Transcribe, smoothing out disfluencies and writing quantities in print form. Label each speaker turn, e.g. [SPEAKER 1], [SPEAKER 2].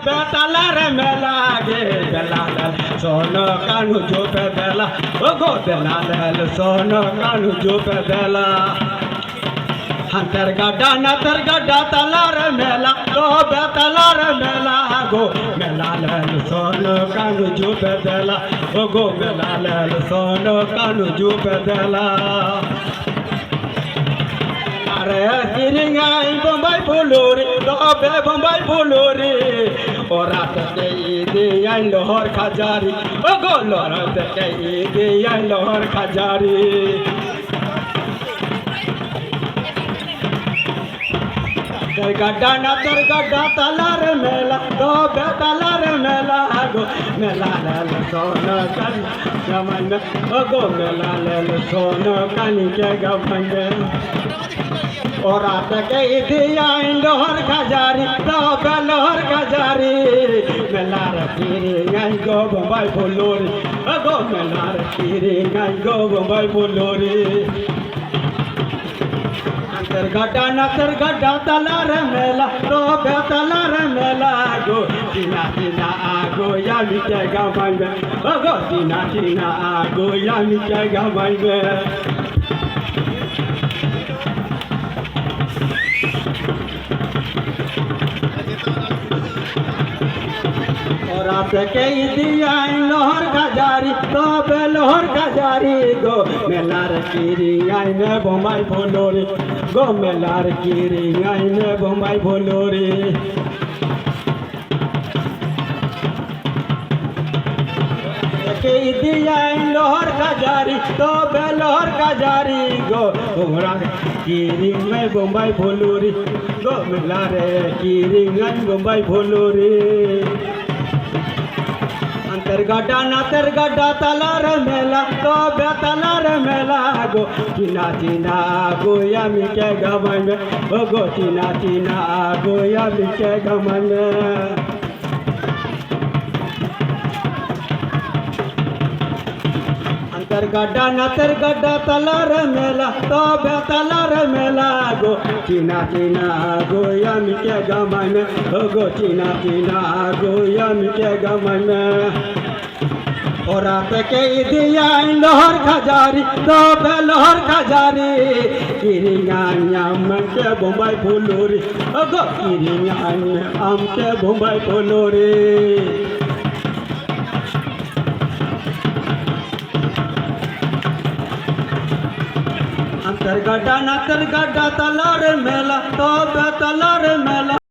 [SPEAKER 1] বেতালার মেলা গে বেলাল সোন কানু জোপে বেলা ও গো বেলাল সোন কানু জোপে বেলা হাতের গাড্ডা নাতের গাড্ডা তালার মেলা তো বেতালার মেলা গো বেলাল সোন কানু জোপে বেলা ও গো বেলাল সোন কানু জোপে বেলা আরে কিরিঙ্গাই বোম্বাই ফুলুরি তবে বোম্বাই ফুলুরি ওরা থেকে ঈদে আইন লোহর খাজারি ও গো লোরা থেকে ঈদে আইন লোহর খাজারি গাড্ডা না তোর গাড্ডা তালার মেলা তবে তালার মেলা গো মেলা লাল সোন কানি গমন ও গো মেলা লাল সোন কানি কে গমন ওরা থেকে ঈদে আইন লোহর খাজারি তবে লোহর খাজারি মেলার ফিরে গাই গো বোম্বাই ফুলুরি ও গো মেলার ফিরে গাই গো বোম্বাই ফুলুরি নাতের গাড্ডা নাতের গাড্ডা তালার মেলা তো বেতালার মেলা গো চিনা চিনা আগো আমি কে গামাইবে ও গো চিনা চিনা আগো আমি কে গামাইবে ওরা থেকে ঈদে আইন লোহর খাজারি তবে লোহর খাজারি গো মেলার কিরি আইনে বোম্বাই ফুলুরি গো মেলার কিরি আইনে বোম্বাই ফুলুরি ঈদে আইন লোহর খাজারি তবে লোহর খাজারি গো তোমরা কিরি আইন বোম্বাই ফুলুরি গো মেলারে কিরি আইন বোম্বাই ফুলুরি নাতের গাড্ডা নাতের গাড্ডা তালার মেলা তো বেতালার মেলা গো চিনা চিনা গো আমি কে গামাইবে ও গো চিনা চিনা গো আমি কে গামাইবে নাতের গাড্ডা নাতের গাড্ডা তালার মেলা তো বেতালার মেলা গো চিনা চিনা গো আমি কে গামাইবে ও গো চিনা চিনা গো আমি কে গামাইবে ওরা থেকে ঈদে আইন লোহর খাজারি তবে লোহর খাজারি কিরিঙ্গাই আমকে বোম্বাই ফুলুরি ও গো কিরিঙ্গাই আমকে বোম্বাই ফুলুরি নাতের গাড্ডা তালার মেলা তবে তালার মেলা